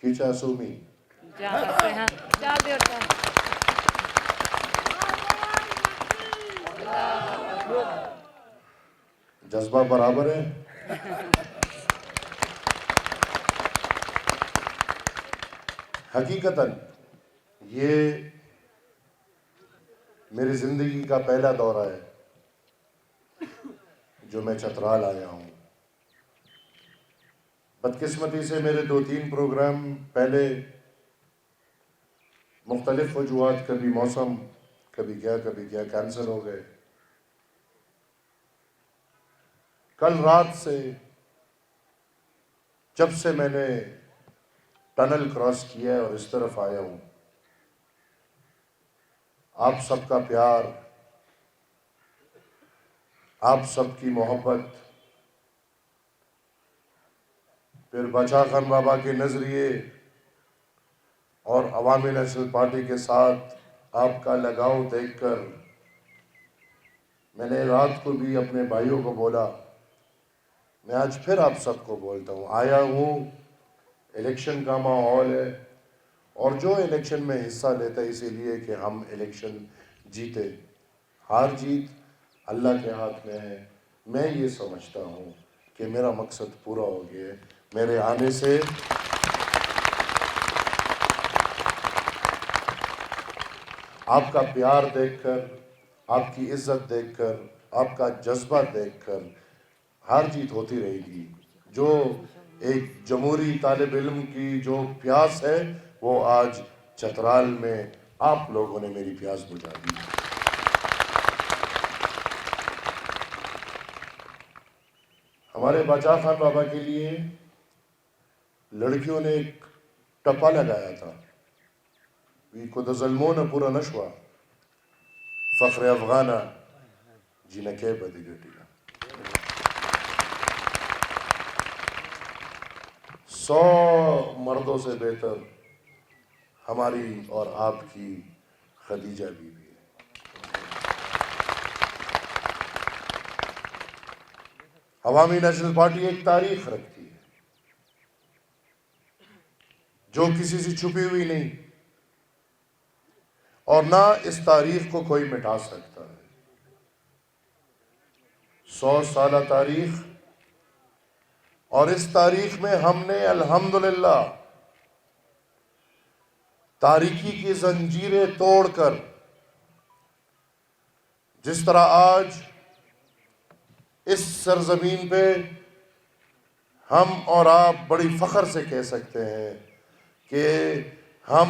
کیچا سومی جذبہ برابر ہے. حقیقتاً یہ میری زندگی کا پہلا دورہ ہے جو میں چترال آیا ہوں. بدقسمتی سے میرے 2-3 پروگرام پہلے مختلف وجوہات، کبھی موسم، کبھی کیا کینسل ہو گئے. کل رات سے جب سے میں نے ٹنل کراس کیا ہے اور اس طرف آیا ہوں، آپ سب کا پیار، آپ سب کی محبت، پھر باچا خان بابا کے نظریے اور عوامی نیشنل پارٹی کے ساتھ آپ کا لگاؤ دیکھ کر میں نے رات کو بھی اپنے بھائیوں کو بولا، میں آج پھر آپ سب کو بولتا ہوں، آیا ہوں، الیکشن کا ماحول ہے اور جو الیکشن میں حصہ لیتا ہے اسی لیے کہ ہم الیکشن جیتے. ہار جیت اللہ کے ہاتھ میں ہے. میں یہ سمجھتا ہوں کہ میرا مقصد پورا ہو گیا ہے. میرے آنے سے آپ کا پیار دیکھ کر، آپ کی عزت دیکھ کر، آپ کا جذبہ دیکھ کر ہار جیت ہوتی رہے گی. جو ایک جمہوری طالب علم کی جو پیاس ہے وہ آج چترال میں آپ لوگوں نے میری پیاس بجھا دی. ہمارے باچا خان بابا کے لیے لڑکیوں نے ایک ٹپا لگایا تھا، وی کو دا ظلمون پورا نشوا فخر افغانہ جنکے بدی گٹیا. 100 مردوں سے بہتر ہماری اور آپ کی خدیجہ بی بی ہے. عوامی نیشنل پارٹی ایک تاریخ رکھتی ہے جو کسی سے چھپی ہوئی نہیں، اور نہ اس تاریخ کو کوئی مٹا سکتا ہے. 100 سالہ تاریخ، اور اس تاریخ میں ہم نے الحمدللہ تاریکی کی زنجیریں توڑ کر جس طرح آج اس سرزمین پہ ہم اور آپ بڑی فخر سے کہہ سکتے ہیں کہ ہم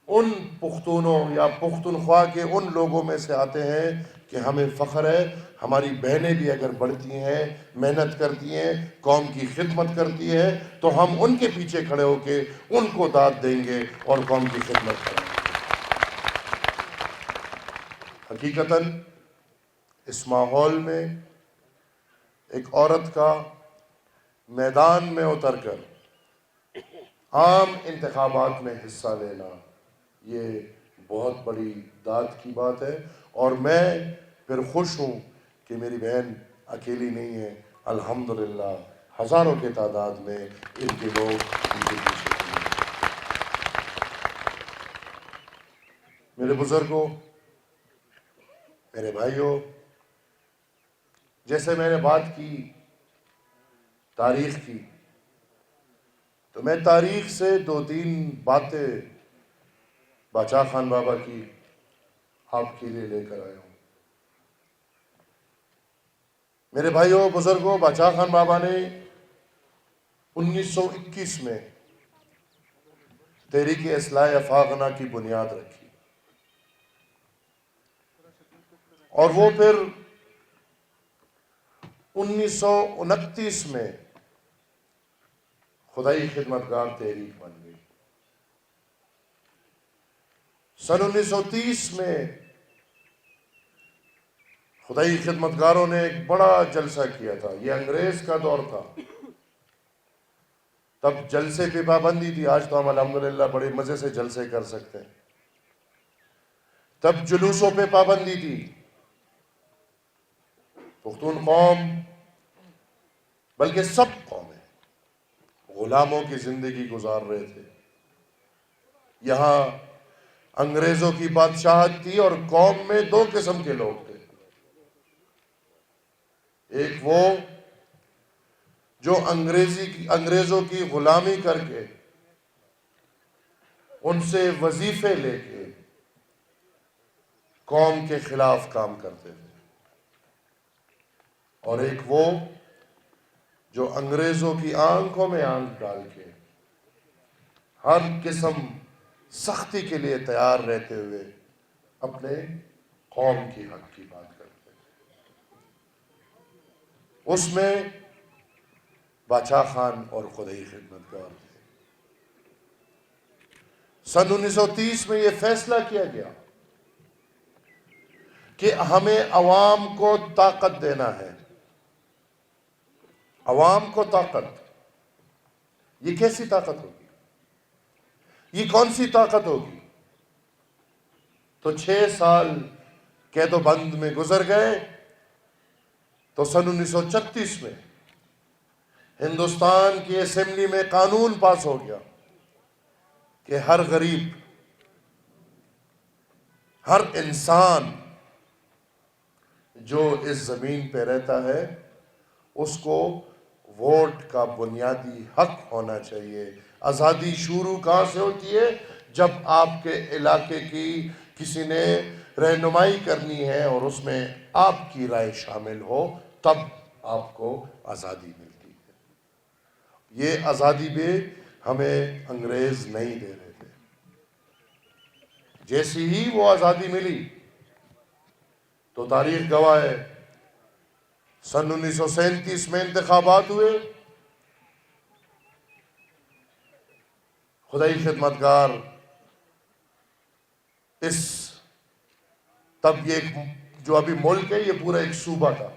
ان پختونوں یا پختونخوا کے ان لوگوں میں سے آتے ہیں کہ ہمیں فخر ہے. ہماری بہنیں بھی اگر بڑھتی ہیں، محنت کرتی ہیں، قوم کی خدمت کرتی ہیں، تو ہم ان کے پیچھے کھڑے ہو کے ان کو داد دیں گے اور قوم کی خدمت کریں گے. حقیقتاً اس ماحول میں ایک عورت کا میدان میں اتر کر عام انتخابات میں حصہ لینا یہ بہت بڑی داد کی بات ہے. اور میں پھر خوش ہوں کہ میری بہن اکیلی نہیں ہے. الحمدللہ ہزاروں کے تعداد میں ان کے لوگ ان کے پیچھے ہیں. میرے بزرگوں، میرے بھائیوں، جیسے میں نے بات کی تاریخ کی، تو میں تاریخ سے 2-3 باتیں باچا خان بابا کی آپ کے لیے لے کر آیا ہوں. میرے بھائیوں، بزرگوں، باچا خان بابا نے 1921 میں تحریک اصلاح افاغنہ کی بنیاد رکھی، اور وہ پھر 1929 میں خدائی خدمتگار تحریک بن گئی. سن 1930 میں خدائی خدمتگاروں نے ایک بڑا جلسہ کیا تھا. یہ انگریز کا دور تھا، تب جلسے پہ پابندی تھی. آج تو ہم الحمدللہ بڑے مزے سے جلسے کر سکتے ہیں. تب جلوسوں پہ پابندی تھی. پختون قوم بلکہ سب قومیں غلاموں کی زندگی گزار رہے تھے. یہاں انگریزوں کی بادشاہت تھی اور قوم میں دو قسم کے لوگ تھے. ایک وہ جو انگریزوں کی غلامی کر کے ان سے وظیفے لے کے قوم کے خلاف کام کرتے تھے، اور ایک وہ جو انگریزوں کی آنکھوں میں آنکھ ڈال کے ہر قسم سختی کے لیے تیار رہتے ہوئے اپنے قوم کی حق کی بات کرتے تھے. اس میں باچا خان اور خدائی خدمتگار تھے. سن 1930 میں یہ فیصلہ کیا گیا کہ ہمیں عوام کو طاقت دینا ہے. عوام کو طاقت، یہ کیسی طاقت ہوگی؟ یہ کون سی طاقت ہوگی؟ تو 6 سال قید و بند میں گزر گئے. تو سن 1936 میں ہندوستان کی اسمبلی میں قانون پاس ہو گیا کہ ہر غریب، ہر انسان جو اس زمین پہ رہتا ہے اس کو ووٹ کا بنیادی حق ہونا چاہیے. آزادی شروع کہاں سے ہوتی ہے؟ جب آپ کے علاقے کی کسی نے رہنمائی کرنی ہے اور اس میں آپ کی رائے شامل ہو، تب آپ کو آزادی ملتی ہے. یہ آزادی بھی ہمیں انگریز نہیں دے رہے تھے. جیسی ہی وہ آزادی ملی تو تاریخ گواہ ہے، سن 1937 میں انتخابات ہوئے. خدائی خدمتگار تب یہ جو ابھی ملک ہے یہ پورا ایک صوبہ تھا،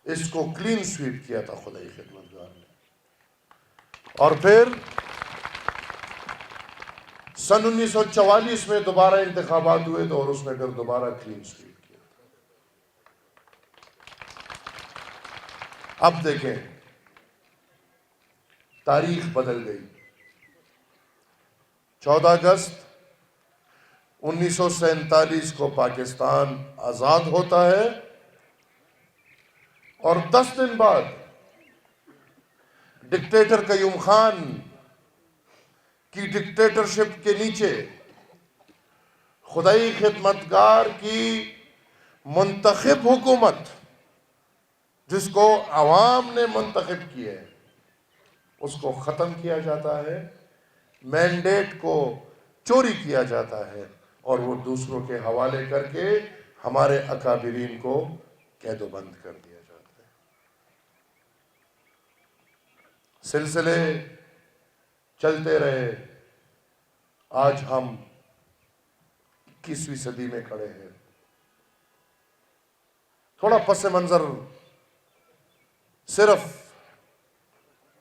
اس کو کلین سویپ کیا تھا خدائی خدمتگار نے. اور پھر سن 1944 میں دوبارہ انتخابات ہوئے تو اور اس میں پھر دوبارہ کلین سویپ کیا. اب دیکھیں تاریخ بدل گئی. 14 اگست 1947 کو پاکستان آزاد ہوتا ہے اور 10 دن بعد ڈکٹیٹر قیوم خان کی ڈکٹیٹرشپ کے نیچے خدائی خدمتگار کی منتخب حکومت، جس کو عوام نے منتخب کی ہے، اس کو ختم کیا جاتا ہے. مینڈیٹ کو چوری کیا جاتا ہے اور وہ دوسروں کے حوالے کر کے ہمارے اکابرین کو قید و بند کر دیا جاتا ہے. سلسلے چلتے رہے. آج ہم 21ویں صدی میں کھڑے ہیں. تھوڑا پس منظر صرف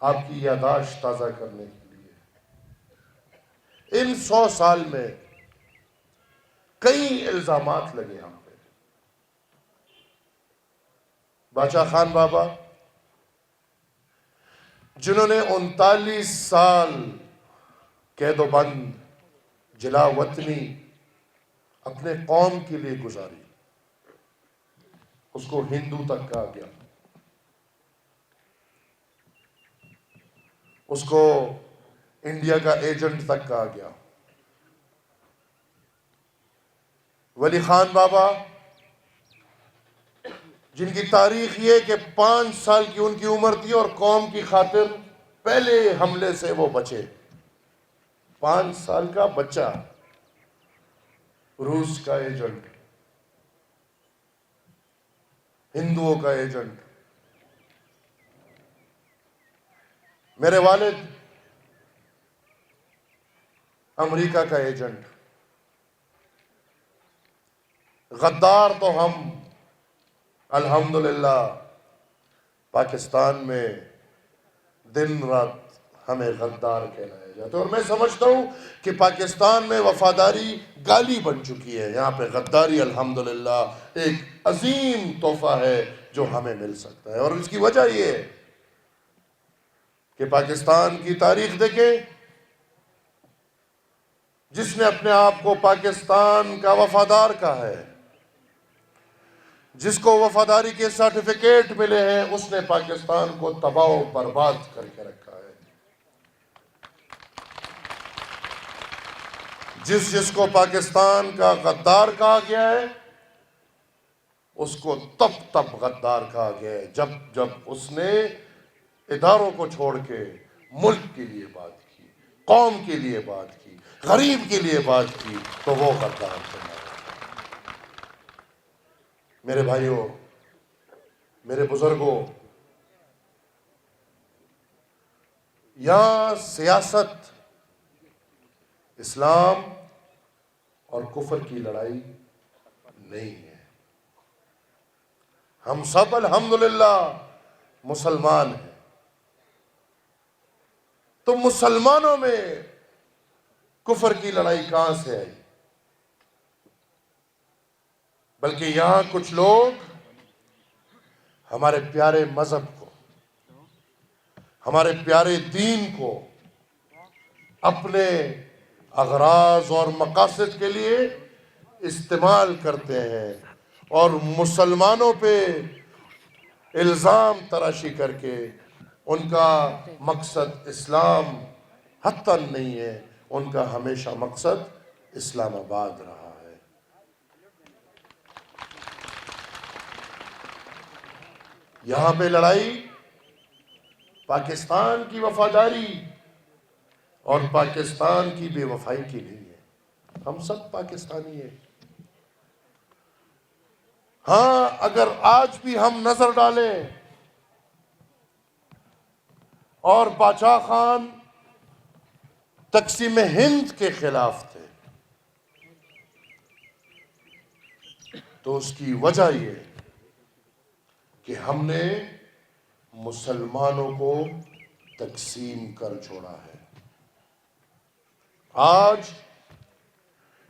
آپ کی یادداشت تازہ کرنے کے لیے. ان 100 سال میں کئی الزامات لگے ہم پہ. باچا خان بابا جنہوں نے 39 سال قید و بند، جلا وطنی اپنے قوم کے لیے گزاری، اس کو ہندو تک کہا گیا، اس کو انڈیا کا ایجنٹ تک کہا گیا. ولی خان بابا جن کی تاریخ یہ کہ 5 سال کی ان کی عمر تھی اور قوم کی خاطر پہلے حملے سے وہ بچے. 5 سال کا بچہ، روس کا ایجنٹ، ہندوؤں کا ایجنٹ. میرے والد امریکہ کا ایجنٹ. غدار تو ہم الحمدللہ پاکستان میں دن رات ہمیں غدار کہلایا جاتا ہے، اور میں سمجھتا ہوں کہ پاکستان میں وفاداری گالی بن چکی ہے. یہاں پہ غداری الحمدللہ ایک عظیم تحفہ ہے جو ہمیں مل سکتا ہے. اور اس کی وجہ یہ ہے کہ پاکستان کی تاریخ دیکھیں، جس نے اپنے آپ کو پاکستان کا وفادار کہا ہے، جس کو وفاداری کے سرٹیفکیٹ ملے ہیں، اس نے پاکستان کو تباہ و برباد کر کے رکھا ہے۔ جس کو پاکستان کا غدار کہا گیا ہے، اس کو تب غدار کہا گیا ہے جب اس نے اداروں کو چھوڑ کے ملک کے لیے بات کی، قوم کے لیے بات کی، غریب کے لیے بات کی، تو وہ غدار تھا۔ میرے بھائیوں، میرے بزرگوں، یہاں سیاست اسلام اور کفر کی لڑائی نہیں ہے۔ ہم سب الحمدللہ مسلمان ہیں، تو مسلمانوں میں کفر کی لڑائی کہاں سے آئی؟ بلکہ یہاں کچھ لوگ ہمارے پیارے مذہب کو، ہمارے پیارے دین کو اپنے اغراض اور مقاصد کے لیے استعمال کرتے ہیں، اور مسلمانوں پہ الزام تراشی کر کے ان کا مقصد اسلام حتاً نہیں ہے، ان کا ہمیشہ مقصد اسلام آباد رہا ہے۔ یہاں پہ لڑائی پاکستان کی وفاداری اور پاکستان کی بے وفائی کی نہیں ہے۔ ہم سب پاکستانی ہیں۔ ہاں، اگر آج بھی ہم نظر ڈالیں اور باچا خان تقسیم ہند کے خلاف تھے، تو اس کی وجہ یہ کہ ہم نے مسلمانوں کو تقسیم کر چھوڑا ہے۔ آج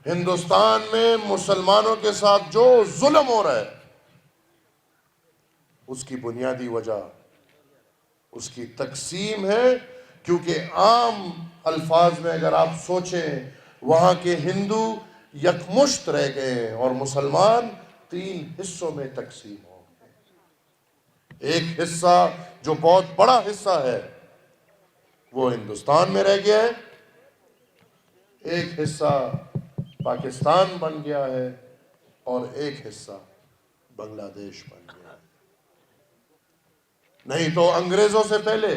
ہندوستان میں مسلمانوں کے ساتھ جو ظلم ہو رہا ہے، اس کی بنیادی وجہ اس کی تقسیم ہے، کیونکہ عام الفاظ میں اگر آپ سوچیں، وہاں کے ہندو یکمشت رہ گئے ہیں اور مسلمان 3 حصوں میں تقسیم ہو گئے۔ ایک حصہ جو بہت بڑا حصہ ہے وہ ہندوستان میں رہ گیا ہے، ایک حصہ پاکستان بن گیا ہے، اور ایک حصہ بنگلہ دیش بن گیا ہے۔ نہیں تو انگریزوں سے پہلے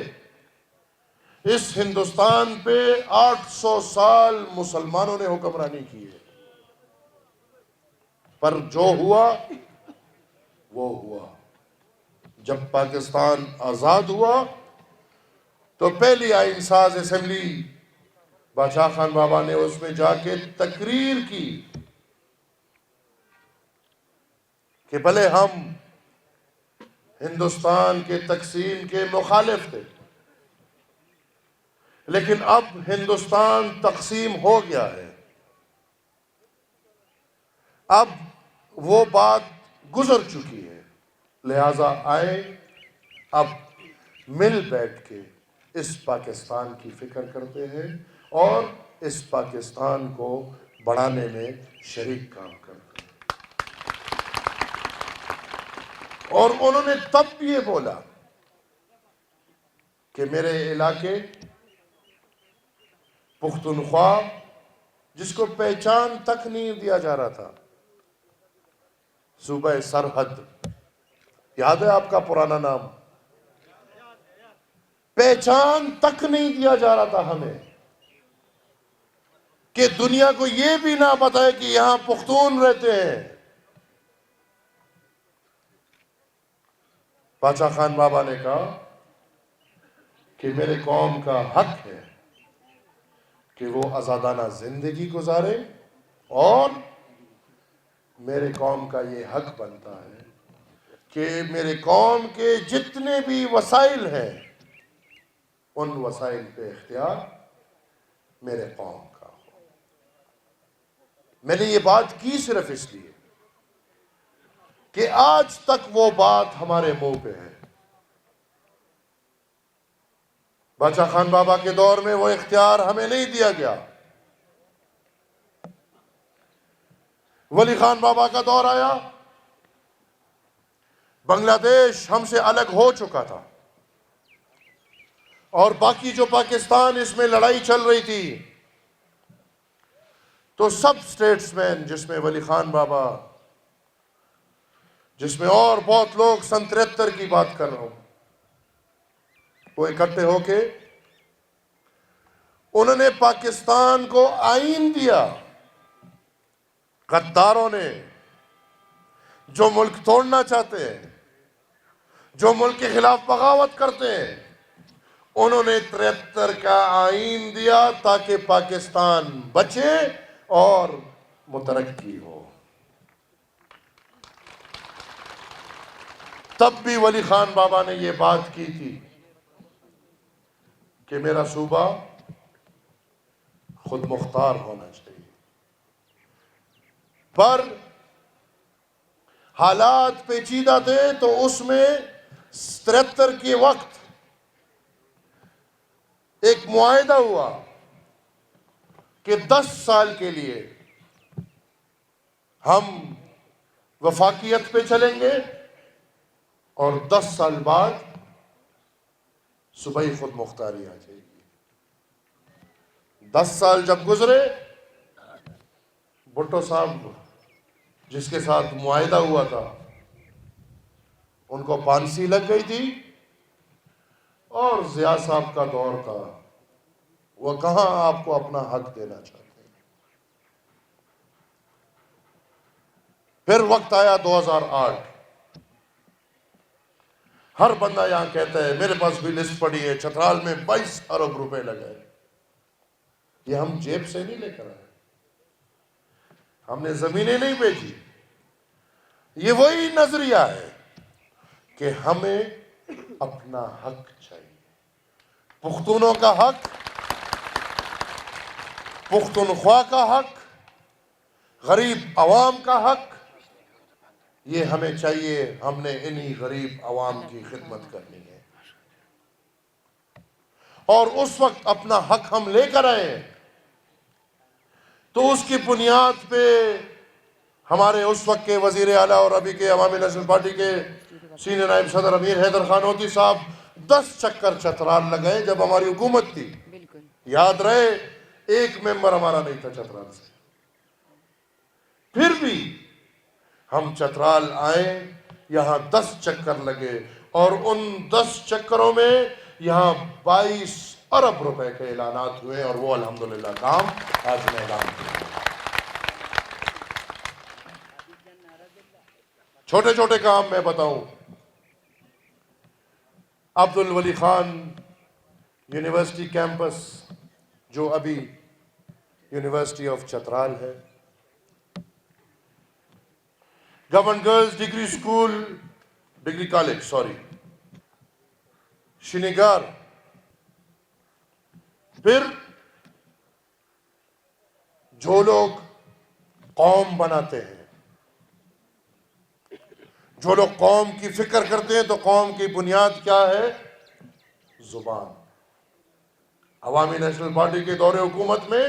اس ہندوستان پہ 800 سال مسلمانوں نے حکمرانی کی ہے، پر جو ہوا وہ ہوا۔ جب پاکستان آزاد ہوا تو پہلی آئین ساز اسمبلی باچا خان بابا نے اس میں جا کے تقریر کی کہ بھلے ہم ہندوستان کے تقسیم کے مخالف تھے، لیکن اب ہندوستان تقسیم ہو گیا ہے، اب وہ بات گزر چکی ہے، لہذا آئیں اب مل بیٹھ کے اس پاکستان کی فکر کرتے ہیں اور اس پاکستان کو بڑھانے میں شریک کام کرتے ہیں۔ اور انہوں نے تب بھی یہ بولا کہ میرے علاقے پختونخوا، جس کو پہچان تک نہیں دیا جا رہا تھا، صوبہ سرحد، یاد ہے آپ کا پرانا نام؟ پہچان تک نہیں دیا جا رہا تھا ہمیں، کہ دنیا کو یہ بھی نہ بتائے کہ یہاں پختون رہتے ہیں۔ باچا خان بابا نے کہا کہ میرے قوم کا حق ہے کہ وہ آزادانہ زندگی گزارے، اور میرے قوم کا یہ حق بنتا ہے کہ میرے قوم کے جتنے بھی وسائل ہیں، ان وسائل پہ اختیار میرے قوم کا ہو۔ میں نے یہ بات کی صرف اس لیے کہ آج تک وہ بات ہمارے منہ پہ ہے۔ باچا خان بابا کے دور میں وہ اختیار ہمیں نہیں دیا گیا. ولی خان بابا کا دور آیا، بنگلہ دیش ہم سے الگ ہو چکا تھا، اور باقی جو پاکستان اس میں لڑائی چل رہی تھی، تو سب سٹیٹس مین، جس میں ولی خان بابا، جس میں اور بہت لوگ، سن 73 کی بات کر رہا ہوں، وہ اکٹھے ہو کے انہوں نے پاکستان کو آئین دیا. غداروں نے، جو ملک توڑنا چاہتے ہیں، جو ملک کے خلاف بغاوت کرتے ہیں، انہوں نے 73 کا آئین دیا تاکہ پاکستان بچے اور مترقی ہو. تب بھی ولی خان بابا نے یہ بات کی تھی کہ میرا صوبہ خود مختار ہونا چاہیے. پر حالات پیچیدہ تھے، تو اس میں 73 کے وقت ایک معاہدہ ہوا کہ 10 سال کے لیے ہم وفاقیت پہ چلیں گے، اور 10 سال بعد صوبائی خود مختاری آ جائے گی. 10 سال جب گزرے، بھٹو صاحب جس کے ساتھ معاہدہ ہوا تھا، ان کو پھانسی لگ گئی تھی، اور ضیاء صاحب کا دور تھا، وہ کہاں آپ کو اپنا حق دینا چاہتے ہیں. پھر وقت آیا 2008. ہر بندہ یہاں کہتا ہے، میرے پاس بھی لسٹ پڑی ہے، چترال میں 22 ارب روپے لگے. یہ ہم جیب سے نہیں لے کر آئے، ہم نے زمینیں نہیں بیچی. یہ وہی نظریہ ہے کہ ہمیں اپنا حق چاہیے. پختونوں کا حق، پختونخوا کا حق، غریب عوام کا حق، یہ ہمیں چاہیے. ہم نے انہی غریب عوام کی خدمت کرنی ہے. اور اس وقت اپنا حق ہم لے کر آئے ہیں، تو اس کی بنیاد پہ ہمارے اس وقت کے وزیر اعلیٰ اور ابھی کے عوامی نیشنل پارٹی کے سینئر نائب صدر امیر حیدر خان ہوتی صاحب 10 چکر چترال لگائے جب ہماری حکومت تھی. یاد رہے، ایک ممبر ہمارا نہیں تھا چترال سے. پھر بھی ہم چترال آئے، یہاں 10 چکر لگے، اور ان 10 چکروں میں یہاں 22 ارب روپے کے اعلانات ہوئے، اور وہ الحمدللہ کام آج میں اعلان کیا. چھوٹے چھوٹے کام میں بتاؤں، عبد الولی خان یونیورسٹی کیمپس، جو ابھی یونیورسٹی آف چترال ہے، گورنمنٹ گرلز ڈگری کالج شنیگار. پھر جو لوگ قوم بناتے ہیں، جو لوگ قوم کی فکر کرتے ہیں، تو قوم کی بنیاد کیا ہے؟ زبان. عوامی نیشنل پارٹی کے دور حکومت میں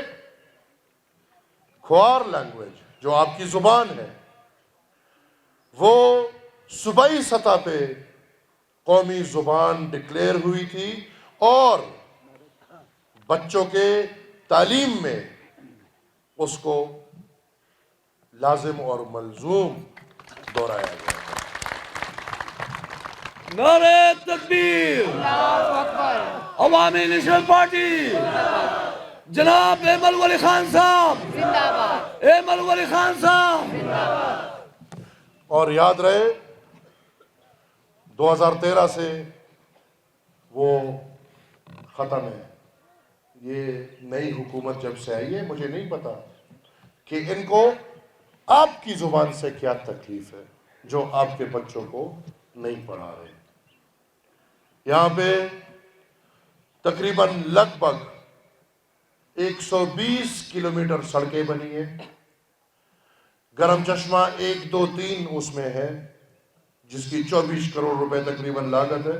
کھوار لینگویج، جو آپ کی زبان ہے، وہ صوبائی سطح پہ قومی زبان ڈکلیئر ہوئی تھی، اور بچوں کے تعلیم میں اس کو لازم اور ملزوم دہرایا گیا. نعرہ تکبیر! عوامی نیشنل پارٹی! جناب ایمل ولی خان صاحب! ایمل ولی خان صاحب! اور یاد رہے، 2013 سے وہ ختم ہے. یہ نئی حکومت جب سے آئی ہے، مجھے نہیں پتا کہ ان کو آپ کی زبان سے کیا تکلیف ہے، جو آپ کے بچوں کو نہیں پڑھا رہے. یہاں پہ تقریباً لگ بھگ 120 کلومیٹر سڑکیں بنی ہیں. گرم چشمہ 1 2 3 اس میں ہے، جس کی 24 کروڑ روپے تقریباً لاگت ہے.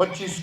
25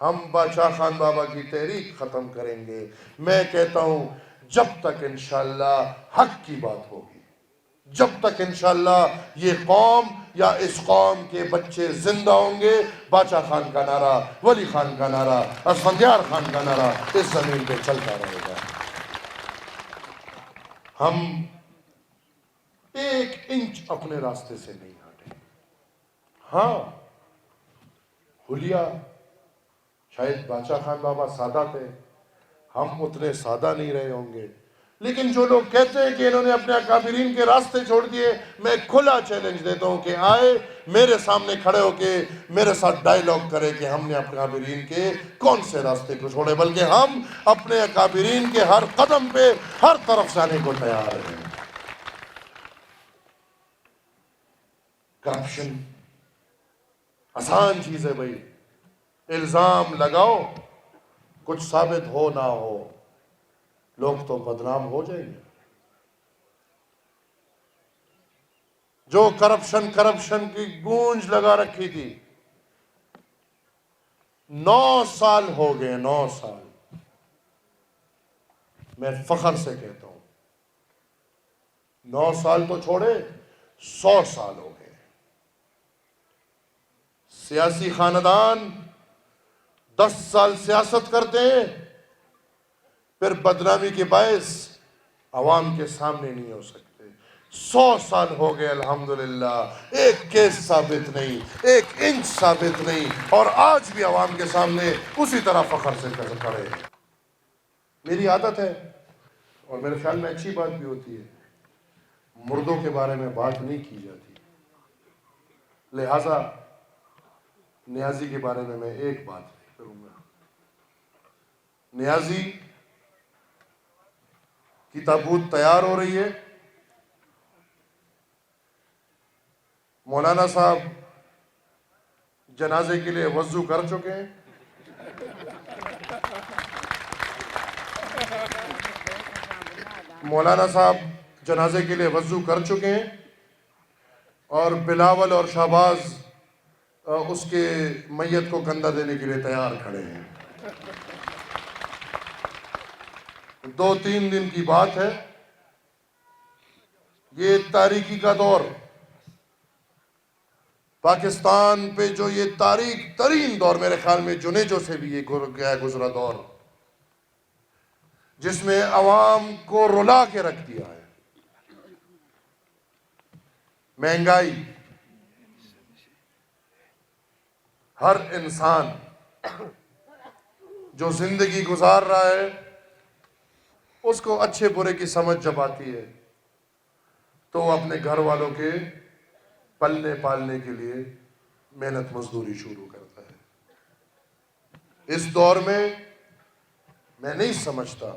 ہم باچا خان بابا کی تحریک ختم کریں گے. میں کہتا ہوں جب تک انشاءاللہ حق کی بات ہوگی، جب تک انشاءاللہ یہ قوم یا اس قوم کے بچے زندہ ہوں گے، باچا خان کا نعرہ، ولی خان کا نعرہ، اسفندیار خان کا نعرہ اس زمین پہ چلتا رہے گا. ہم ایک انچ اپنے راستے سے نہیں ہٹیں. ہاں حلیہ شاید باچا خان بابا سادہ تھے، ہم اتنے سادہ نہیں رہے ہوں گے، لیکن جو لوگ کہتے ہیں کہ انہوں نے اپنے اکابرین کے راستے چھوڑ دیے، میں کھلا چیلنج دیتا ہوں کہ آئے میرے سامنے کھڑے ہو کے میرے ساتھ ڈائیلاگ کرے کہ ہم نے اپنے اکابرین کے کون سے راستے کو چھوڑے، بلکہ ہم اپنے اکابرین کے ہر قدم پہ ہر طرف جانے کو تیار ہیں. کرپشن آسان چیز ہے بھائی، الزام لگاؤ، کچھ ثابت ہو نہ ہو، لوگ تو بدنام ہو جائیں گے. جو کرپشن کی گونج لگا رکھی تھی، 9 سال ہو گئے، 9 سال. میں فخر سے کہتا ہوں 9 سال تو چھوڑے، 100 سال ہو گئے. سیاسی خاندان 10 سال سیاست کرتے ہیں، پھر بدنامی کے باعث عوام کے سامنے نہیں ہو سکتے. 100 سال ہو گئے الحمدللہ، ایک کیس ثابت نہیں، ایک انچ ثابت نہیں، اور آج بھی عوام کے سامنے اسی طرح فخر سے کھڑے ہیں. میری عادت ہے، اور میرے خیال میں اچھی بات بھی ہوتی ہے، مردوں کے بارے میں بات نہیں کی جاتی. لہٰذا نیازی کے بارے میں ایک بات کروں گا. نیازی کی تابوت تیار ہو رہی ہے. مولانا صاحب جنازے کے لیے وضو کر چکے ہیں. مولانا صاحب جنازے کے لیے وضو کر چکے ہیں، اور بلاول اور شہباز اس کے میت کو کندھا دینے کے لیے تیار کھڑے ہیں. 2-3 دن کی بات ہے. یہ تاریکی کا دور، پاکستان پہ جو یہ تاریک ترین دور، میرے خیال میں جنیجو سے بھی یہ گزرا دور، جس میں عوام کو رلا کے رکھ دیا ہے. مہنگائی، ہر انسان جو زندگی گزار رہا ہے اس کو اچھے برے کی سمجھ جب آتی ہے تو وہ اپنے گھر والوں کے پلنے پالنے کے لیے محنت مزدوری شروع کرتا ہے. اس دور میں میں نہیں سمجھتا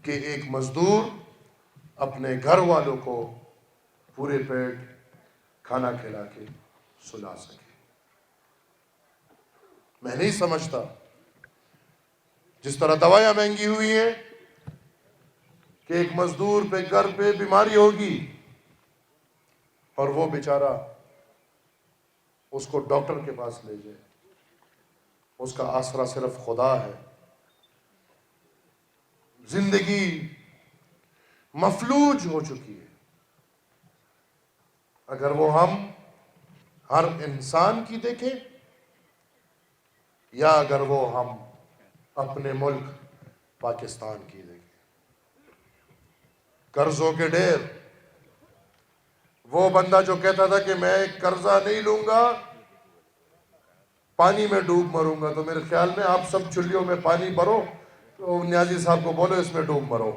کہ ایک مزدور اپنے گھر والوں کو پورے پیٹ کھانا کھلا کے سلا سکے. میں نہیں سمجھتا. جس طرح دوائیاں مہنگی ہوئی ہیں کہ ایک مزدور پہ گھر پہ بیماری ہوگی اور وہ بیچارہ اس کو ڈاکٹر کے پاس لے جائے، اس کا آسرا صرف خدا ہے. زندگی مفلوج ہو چکی ہے. اگر وہ ہم ہر انسان کی دیکھیں، یا اگر وہ ہم اپنے ملک پاکستان کی دیکھیں، قرضوں کے ڈھیر. وہ بندہ جو کہتا تھا کہ میں قرضہ نہیں لوں گا، پانی میں ڈوب مروں گا، تو میرے خیال میں آپ سب چلیوں میں پانی بھرو، تو نیازی صاحب کو بولو اس میں ڈوب مرو.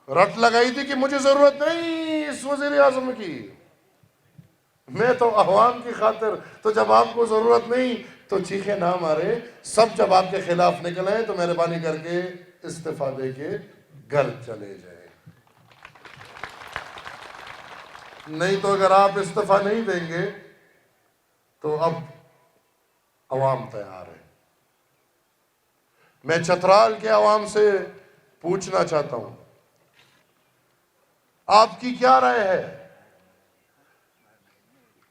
رٹ لگائی تھی کہ مجھے ضرورت نہیں اس وزیر اعظم کی، میں تو عوام کی خاطر. تو جب آپ کو ضرورت نہیں تو چیخے نہ مارے. سب جب آپ کے خلاف نکل آئے تو مہربانی کر کے استعفیٰ دے کے گھر چلے جائیں. نہیں تو اگر آپ استعفیٰ نہیں دیں گے تو اب عوام تیار ہے. میں چترال کے عوام سے پوچھنا چاہتا ہوں، آپ کی کیا رائے ہے؟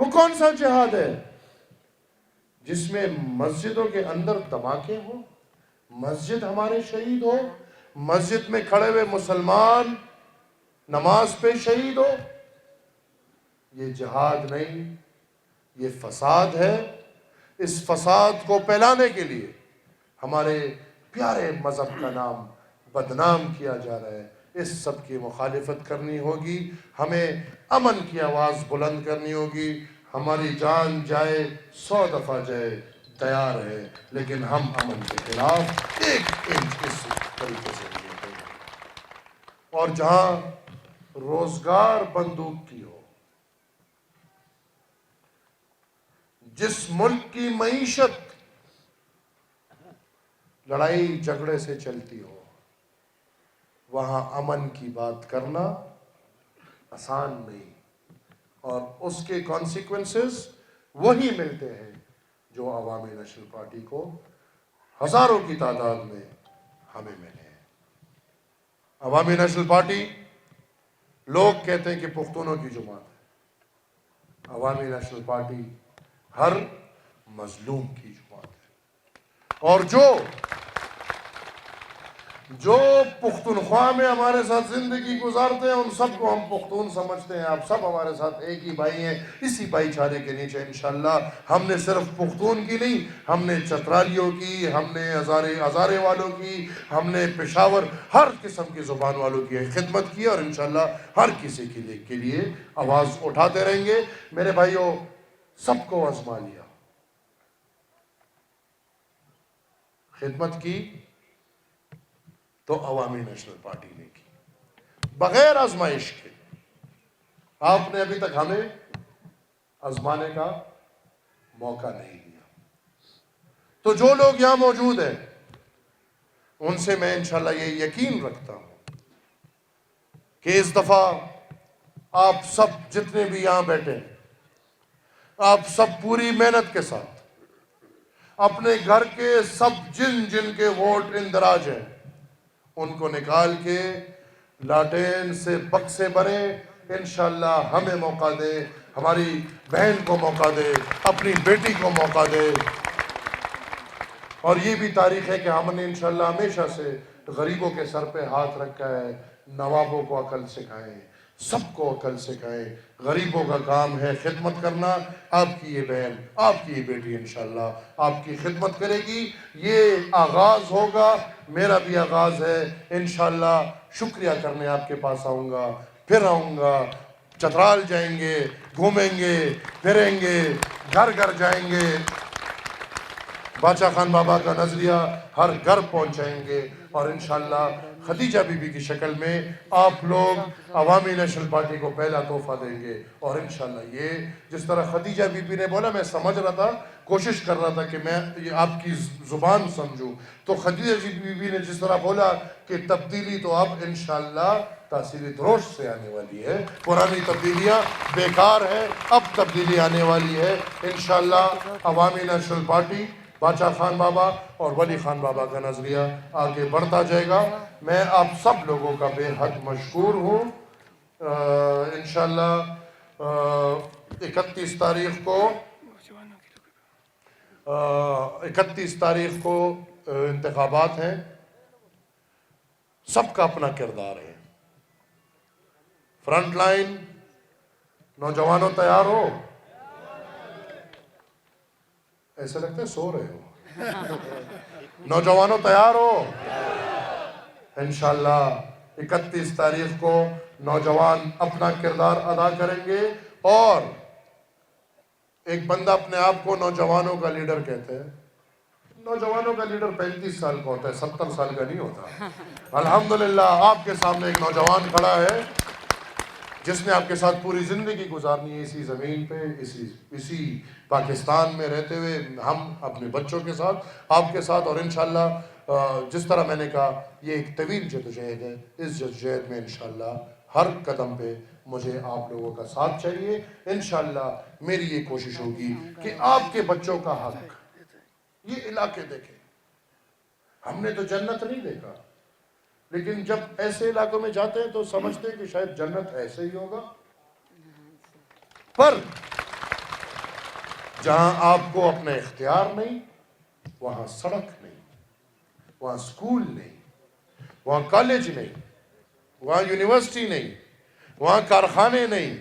وہ کون سا جہاد ہے جس میں مسجدوں کے اندر دھماکے ہوں، مسجد ہمارے شہید ہو، مسجد میں کھڑے ہوئے مسلمان نماز پہ شہید ہو؟ یہ جہاد نہیں، یہ فساد ہے۔ اس فساد کو پھیلانے کے لیے ہمارے پیارے مذہب کا نام بدنام کیا جا رہا ہے۔ اس سب کی مخالفت کرنی ہوگی، ہمیں امن کی آواز بلند کرنی ہوگی۔ ہماری جان جائے 100 دفعہ جائے تیار ہے، لیکن ہم امن کے خلاف 1 انچ اس طریقے سے نہیں ہیں۔ اور جہاں روزگار بندوق کی ہو، جس ملک کی معیشت لڑائی جھگڑے سے چلتی ہو، وہاں امن کی بات کرنا آسان نہیں، اور اس کے کانسیکوینسز وہی ملتے ہیں جو عوامی نیشنل پارٹی کو ہزاروں کی تعداد میں ہمیں ملے ہیں۔ عوامی نیشنل پارٹی، لوگ کہتے ہیں کہ پختونوں کی جماعت ہے، عوامی نیشنل پارٹی ہر مظلوم کی جماعت ہے۔ اور جو پختونخوا میں ہمارے ساتھ زندگی گزارتے ہیں، ان سب کو ہم پختون سمجھتے ہیں۔ آپ سب ہمارے ساتھ ایک ہی بھائی ہیں، اسی بھائی چارے کے نیچے انشاءاللہ ہم نے صرف پختون کی نہیں، ہم نے چترالیوں کی، ہم نے ہزارے والوں کی، ہم نے پشاور، ہر قسم کی زبان والوں کی خدمت کی، اور انشاءاللہ ہر کسی کے لیے آواز اٹھاتے رہیں گے۔ میرے بھائیوں، سب کو آزما لیا، خدمت کی تو عوامی نیشنل پارٹی نے کی، بغیر آزمائش کے۔ آپ نے ابھی تک ہمیں آزمانے کا موقع نہیں دیا، تو جو لوگ یہاں موجود ہیں ان سے میں انشاءاللہ یہ یقین رکھتا ہوں کہ اس دفعہ آپ سب جتنے بھی یہاں بیٹھے ہیں، آپ سب پوری محنت کے ساتھ اپنے گھر کے سب جن کے ووٹ اندراج ہیں ان کو نکال کے لاٹین سے بکسے بھرے، انشاءاللہ ہمیں موقع دے، ہماری بہن کو موقع دے، اپنی بیٹی کو موقع دے۔ اور یہ بھی تاریخ ہے کہ ہم نے انشاءاللہ ہمیشہ سے غریبوں کے سر پہ ہاتھ رکھا ہے۔ نوابوں کو عقل سکھائیں، سب کو عقل سکھائیں، غریبوں کا کام ہے خدمت کرنا۔ آپ کی یہ بہن، آپ کی یہ بیٹی انشاءاللہ آپ کی خدمت کرے گی۔ یہ آغاز ہوگا، میرا بھی آغاز ہے، انشاءاللہ شکریہ کرنے آپ کے پاس آؤں گا، پھر آؤں گا، چترال جائیں گے، گھومیں گے، پھریں گے، گھر گھر جائیں گے، باچا خان بابا کا نظریہ ہر گھر پہنچائیں گے، اور انشاءاللہ خدیجہ بی بی کی شکل میں آپ لوگ عوامی نیشنل پارٹی کو پہلا تحفہ دیں گے۔ اور انشاءاللہ یہ جس طرح خدیجہ بی بی نے بولا، میں سمجھ رہا تھا، کوشش کر رہا تھا کہ میں یہ آپ کی زبان سمجھوں، تو خدیجہ بی بی نے جس طرح بولا کہ تبدیلی تو اب انشاءاللہ تاثیر دروش سے آنے والی ہے، پرانی تبدیلیاں بیکار ہیں، اب تبدیلی آنے والی ہے انشاءاللہ۔ عوامی نیشنل پارٹی، باچا خان بابا اور ولی خان بابا کا نظریہ آگے بڑھتا جائے گا۔ میں آپ سب لوگوں کا بے حد مشکور ہوں۔ انشاءاللہ 31 تاریخ کو انتخابات ہیں، سب کا اپنا کردار ہے۔ فرنٹ لائن نوجوانوں تیار ہو؟ ایسے لگتا ہے سو رہے ہو۔ نوجوانوں تیار ہو؟ انشاءاللہ 31 تاریخ کو نوجوان اپنا کردار ادا کریں گے، اور ایک بندہ اپنے آپ کو نوجوانوں کا لیڈر کہتے ہیں۔ نوجوانوں کا لیڈر 35 سال کا ہوتا ہے، 70 سال کا نہیں ہوتا۔ الحمدللہ آپ کے سامنے ایک نوجوان کھڑا ہے جس نے آپ کے ساتھ پوری زندگی گزارنی ہے، اسی زمین پہ، اسی پاکستان میں رہتے ہوئے، ہم اپنے بچوں کے ساتھ، آپ کے ساتھ، اور انشاءاللہ جس طرح میں نے کہا یہ ایک طویل جدوجہد ہے، اس جدوجہد میں انشاءاللہ ہر قدم پہ مجھے آپ لوگوں کا ساتھ چاہیے۔ انشاءاللہ میری یہ کوشش ہوگی کہ آپ کے بچوں کا حق، یہ علاقے دیکھیں، ہم نے تو جنت نہیں دیکھا، لیکن جب ایسے علاقوں میں جاتے ہیں تو سمجھتے ہیں کہ شاید جنت ایسے ہی ہوگا، پر جہاں آپ کو اپنے اختیار نہیں، وہاں سڑک نہیں، وہاں سکول نہیں، وہاں کالج نہیں، وہاں یونیورسٹی نہیں، وہاں کارخانے نہیں،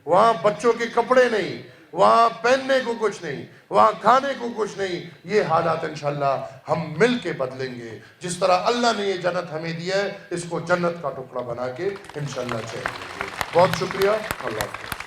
وہاں بچوں کے کپڑے نہیں، وہاں پہننے کو کچھ نہیں، وہاں کھانے کو کچھ نہیں. یہ حالات انشاءاللہ ہم مل کے بدلیں گے. جس طرح اللہ نے یہ جنت ہمیں دیا ہے، اس کو جنت کا ٹکڑا بنا کے انشاءاللہ چلیں گے. بہت شکریہ. اللہ حافظ.